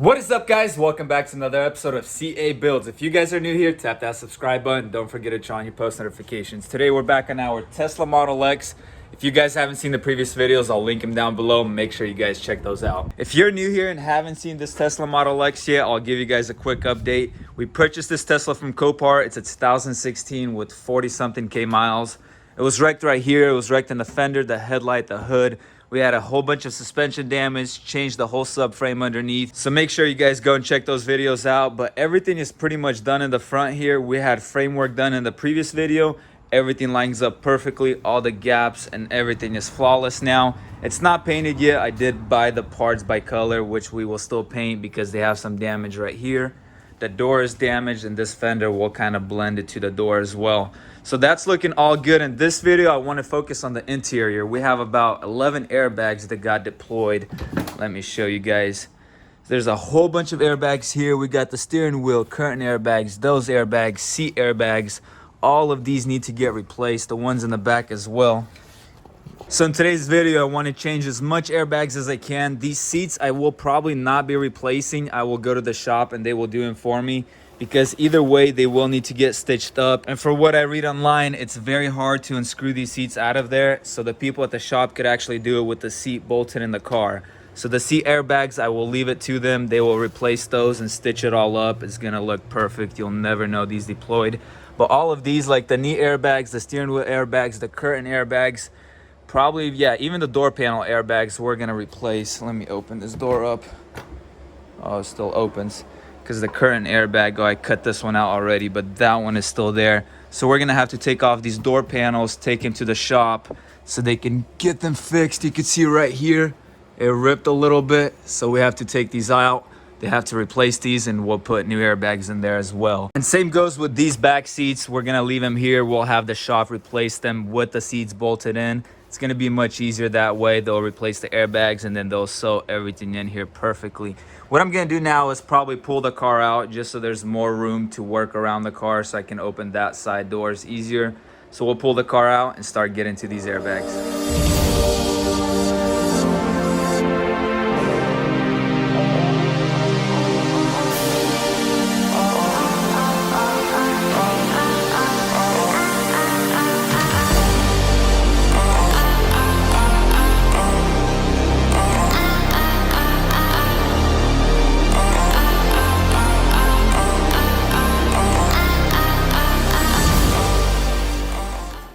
What is up, guys? Welcome back to another episode of CA Buildz. If you guys are new here, tap that subscribe button. Don't forget to turn on your post notifications. Today we're back on our Tesla Model X. If you guys haven't seen the previous videos, I'll link them down below. Make sure you guys check those out. If you're new here and haven't seen this Tesla Model X yet, I'll give you guys a quick update. We purchased this Tesla from Copart. It's a 2016 with 40-something K miles. It was wrecked right here. It was wrecked in the fender, the headlight, the hood. We had a whole bunch of suspension damage, changed the whole subframe underneath. So make sure you guys go and check those videos out. But everything is pretty much done in the front here. We had framework done in the previous video. Everything lines up perfectly. All the gaps and everything is flawless now. It's not painted yet. I did buy the parts by color, which we will still paint because they have some damage right here. The door is damaged and this fender will kind of blend it to the door as well. So that's looking all good. In this video, I want to focus on the interior. We have about 11 airbags that got deployed. Let me show you guys. There's a whole bunch of airbags here. We got the steering wheel, curtain airbags, those airbags, seat airbags. All of these need to get replaced, the ones in the back as well. So in today's video, I want to change as much airbags as I can. These seats I will probably not be replacing. I will go to the shop and they will do them for me, because either way they will need to get stitched up. And for what I read online, it's very hard to unscrew these seats out of there, so the people at the shop could actually do it with the seat bolted in the car. So the seat airbags, I will leave it to them. They will replace those and stitch it all up. It's gonna look perfect. You'll never know these deployed. But all of these, like the knee airbags, the steering wheel airbags, the curtain airbags, probably, yeah, even the door panel airbags we're gonna replace. Let me open this door up. Oh, it still opens because the curtain airbag, I cut this one out already, but that one is still there. So we're gonna have to take off these door panels, take them to the shop so they can get them fixed. You can see right here, it ripped a little bit, so we have to take these out. They have to replace these and we'll put new airbags in there as well. And same goes with these back seats. We're gonna leave them here. We'll have the shop replace them with the seats bolted in. It's gonna be much easier that way. They'll replace the airbags and then they'll sew everything in here perfectly. What I'm gonna do now is probably pull the car out just so there's more room to work around the car, so I can open that side doors easier. So we'll pull the car out and start getting to these airbags.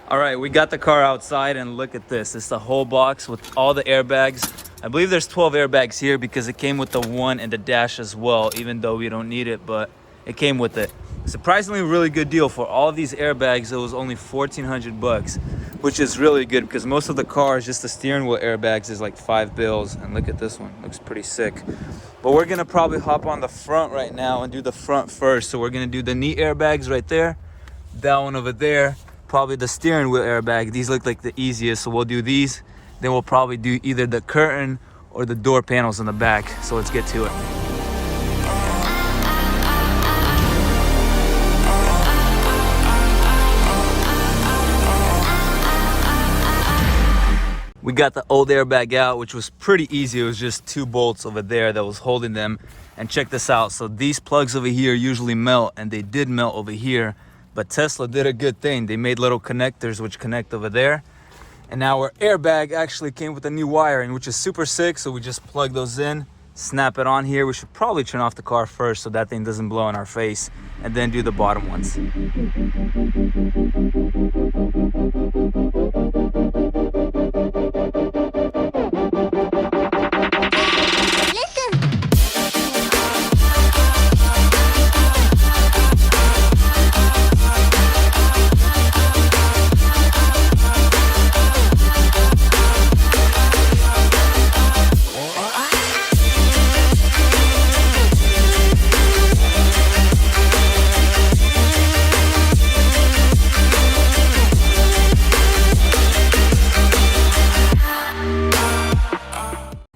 All right, we got the car outside and look at this. It's the whole box with all the airbags. I believe there's 12 airbags here because it came with the one in the dash as well, even though we don't need it, but it came with it. Surprisingly, really good deal. For all of these airbags, it was only 1,400 bucks, which is really good because most of the cars, just the steering wheel airbags is like $5. And look at this one, looks pretty sick. But we're gonna probably hop on the front right now and do the front first. So we're gonna do the knee airbags right there, that one over there, probably the steering wheel airbag. These look like the easiest, so we'll do these. Then we'll probably do either the curtain or the door panels in the back. So let's get to it. We got the old airbag out, which was pretty easy. It was just 2 bolts over there that was holding them. And check this out. So these plugs over here usually melt, and they did melt over here. But Tesla did a good thing. They made little connectors which connect over there. And our airbag actually came with a new wiring, which is super sick. So we just plug those in, snap it on here. We should probably turn off the car first so that thing doesn't blow in our face, and then do the bottom ones.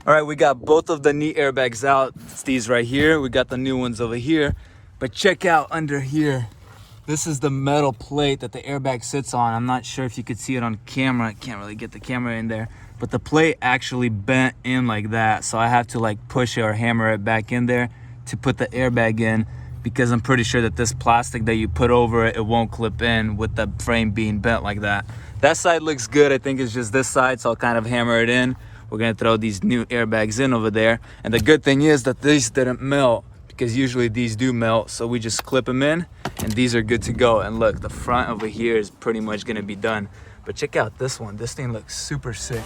All right, we got both of the knee airbags out. It's these right here. We got the new ones over here. But check out under here. This is the metal plate that the airbag sits on. I'm not sure if you could see it on camera. I can't really get the camera in there. But the plate actually bent in like that. So I have to like push it or hammer it back in there to put the airbag in, because I'm pretty sure that this plastic that you put over it, it won't clip in with the frame being bent like that. That side looks good. I think it's just this side, so I'll kind of hammer it in. We're gonna throw these new airbags in over there. And the good thing is that these didn't melt, because usually these do melt. So we just clip them in and these are good to go. And look, the front over here is pretty much gonna be done. But check out this one. This thing looks super sick.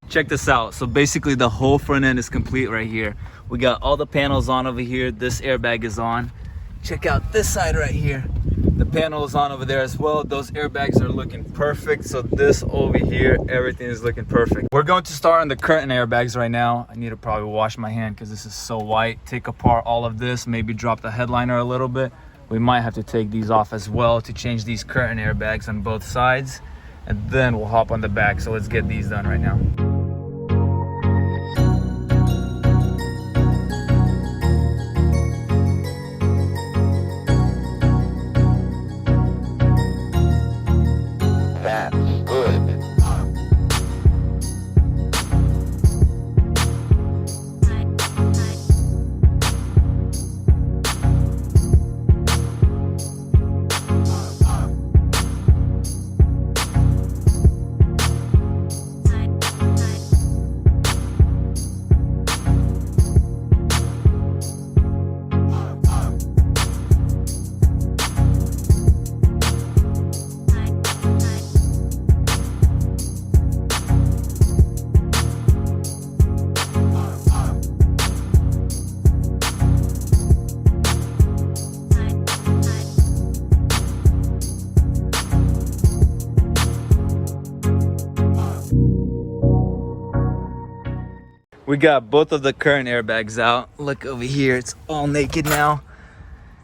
Check this out. So basically the whole front end is complete right here. We got all the panels on over here. This airbag is on. Check out this side right here. The panel is on over there as well. Those airbags are looking perfect. So this over here, everything is looking perfect. We're going to start on the curtain airbags right now. I need to probably wash my hand because this is so white. Take apart all of this, maybe drop the headliner a little bit. We might have to take these off as well to change these curtain airbags on both sides. And then we'll hop on the back. So let's get these done right now. We got both of the current airbags out. Look over here, it's all naked now.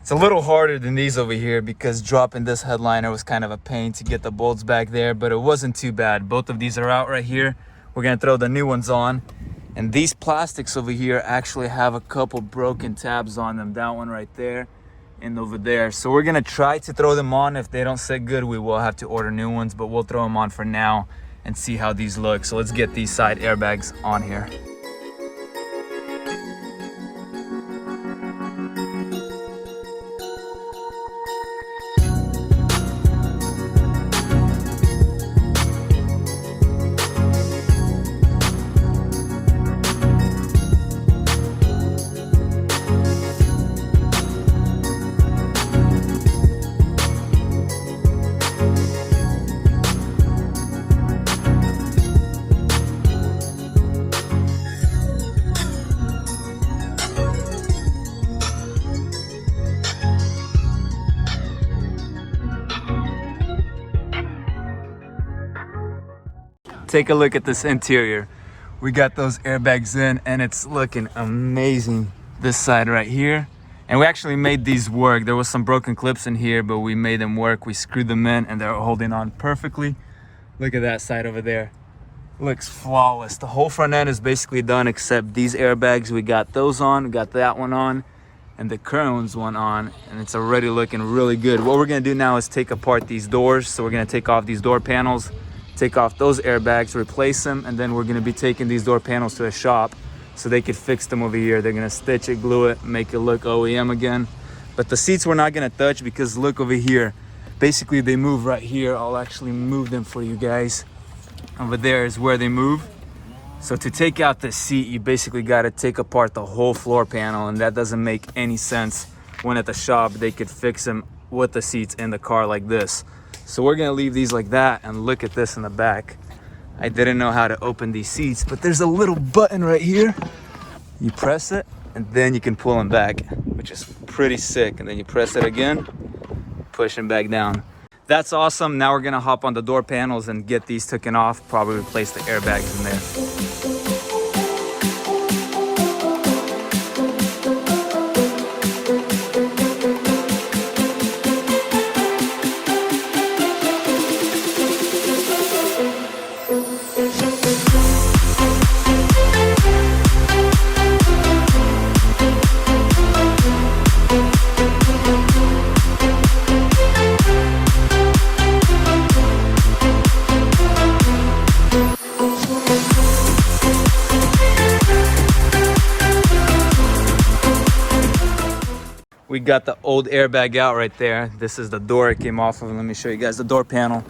It's a little harder than these over here because dropping this headliner was kind of a pain to get the bolts back there, but it wasn't too bad. Both of these are out right here. We're gonna throw the new ones on. And these plastics over here actually have a couple broken tabs on them. That one right there and over there. So we're gonna try to throw them on. If they don't sit good, we will have to order new ones, but we'll throw them on for now and see how these look. So let's get these side airbags on here. Take a look at this interior. We got those airbags in and it's looking amazing. This side right here. And we actually made these work. There was some broken clips in here, but we made them work. We screwed them in and they're holding on perfectly. Look at that side over there. Looks flawless. The whole front end is basically done except these airbags. We got those on, we got that one on, and the current one on, and it's already looking really good. What we're gonna do now is take apart these doors. So we're gonna take off these door panels, take off those airbags, replace them, and then we're gonna be taking these door panels to a shop so they could fix them over here. They're gonna stitch it, glue it, make it look OEM again. But the seats we're not gonna touch because look over here. Basically they move right here. I'll actually move them for you guys. Over there is where they move. So to take out the seat, you basically gotta take apart the whole floor panel, and that doesn't make any sense when at the shop they could fix them with the seats in the car like this. So we're gonna leave these like that, and look at this in the back. I didn't know how to open these seats, but there's a little button right here. You press it, and then you can pull them back, which is pretty sick. And then you press it again, push them back down. That's awesome. Now we're gonna hop on the door panels and get these taken off, probably replace the airbags in there. We got the old airbag out right there. This is the door it came off of. Let me show you guys the door panel.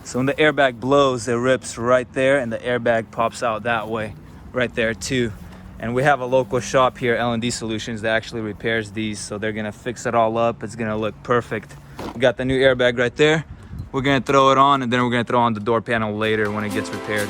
So when the airbag blows, it rips right there and the airbag pops out that way, right there too. And we have a local shop here, L&D Solutions, that actually repairs these. So they're gonna fix it all up. It's gonna look perfect. We got the new airbag right there. We're gonna throw it on, and then we're gonna throw on the door panel later when it gets repaired.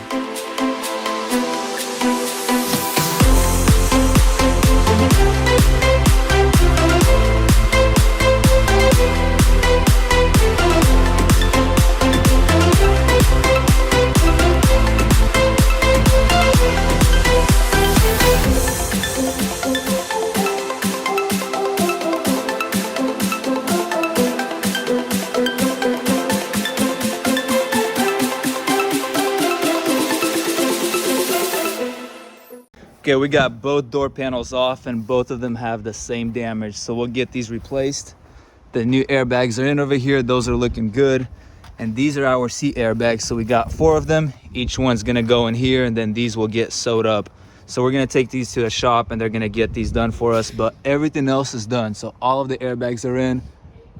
Okay, we got both door panels off and both of them have the same damage. So we'll get these replaced. The new airbags are in over here. Those are looking good. And these are our seat airbags. So we got 4 of them. Each one's gonna go in here, and then these will get sewed up. So we're gonna take these to the shop and they're gonna get these done for us, but everything else is done. So all of the airbags are in.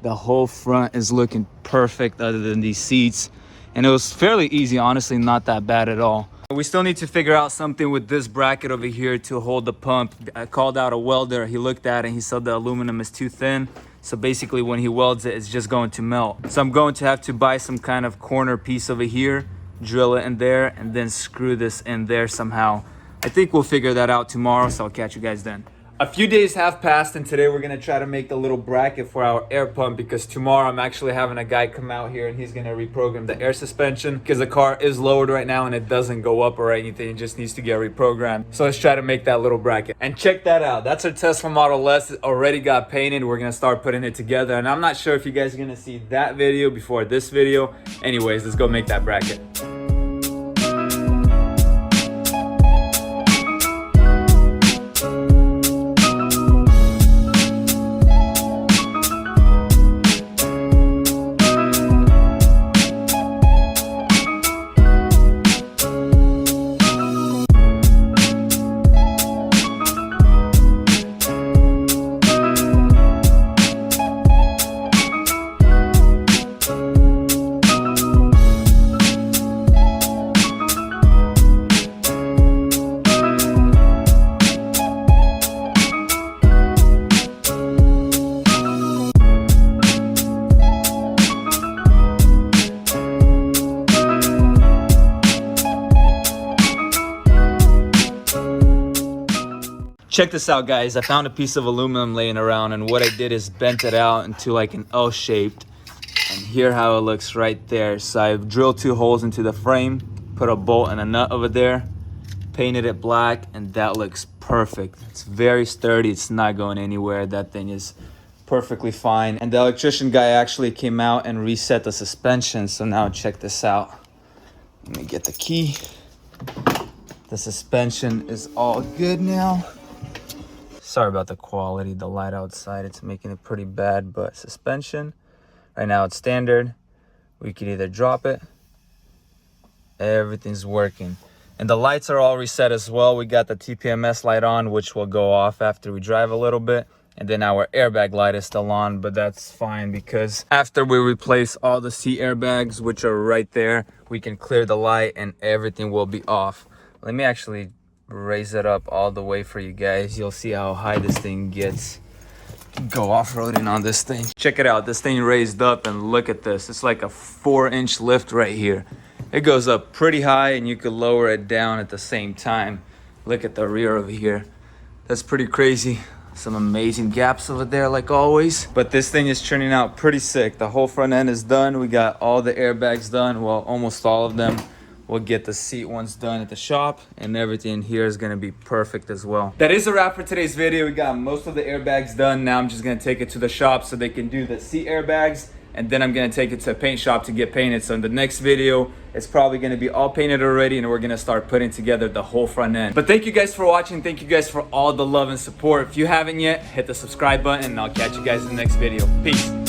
The whole front is looking perfect other than these seats. And it was fairly easy, honestly, not that bad at all. We still need to figure out something with this bracket over here to hold the pump. I called out a welder. He looked at it and he said the aluminum is too thin. So basically when he welds it, it's just going to melt. So I'm going to have to buy some kind of corner piece over here, drill it in there, and then screw this in there somehow. I think we'll figure that out tomorrow, so I'll catch you guys then. A few days have passed, and today we're gonna try to make the little bracket for our air pump, because tomorrow I'm actually having a guy come out here and he's gonna reprogram the air suspension, because the car is lowered right now and it doesn't go up or anything. It just needs to get reprogrammed. So let's try to make that little bracket. And check that out. That's our Tesla Model S. It already got painted. We're gonna start putting it together. And I'm not sure if you guys are gonna see that video before this video. Anyways, let's go make that bracket. Check this out, guys. I found a piece of aluminum laying around, and what I did is bent it out into like an L-shaped, and here how it looks right there. So I've drilled 2 holes into the frame, put a bolt and a nut over there, painted it black, and that looks perfect. It's very sturdy. It's not going anywhere. That thing is perfectly fine. And the electrician guy actually came out and reset the suspension. So now check this out. Let me get the key. The suspension is all good now. Sorry about the quality, the light outside, it's making it pretty bad, but suspension, right now it's standard. We could either drop it, everything's working. And the lights are all reset as well. We got the TPMS light on, which will go off after we drive a little bit. And then our airbag light is still on, but that's fine because after we replace all the seat airbags, which are right there, we can clear the light and everything will be off. Let me actually raise it up all the way for you guys. You'll see how high this thing gets. Go off-roading on this thing. Check it out. This thing raised up, and look at this. It's like a 4-inch lift right here. It goes up pretty high and you could lower it down at the same time. Look at the rear over here. That's pretty crazy. Some amazing gaps over there like always. But this thing is turning out pretty sick. The whole front end is done. We got all the airbags done. Well, almost all of them. We'll get the seat ones done at the shop, and everything here is gonna be perfect as well. That is a wrap for today's video. We got most of the airbags done. Now I'm just gonna take it to the shop so they can do the seat airbags, and then I'm gonna take it to a paint shop to get painted. So in the next video, it's probably gonna be all painted already, and we're gonna start putting together the whole front end. But thank you guys for watching. Thank you guys for all the love and support. If you haven't yet, hit the subscribe button, and I'll catch you guys in the next video. Peace.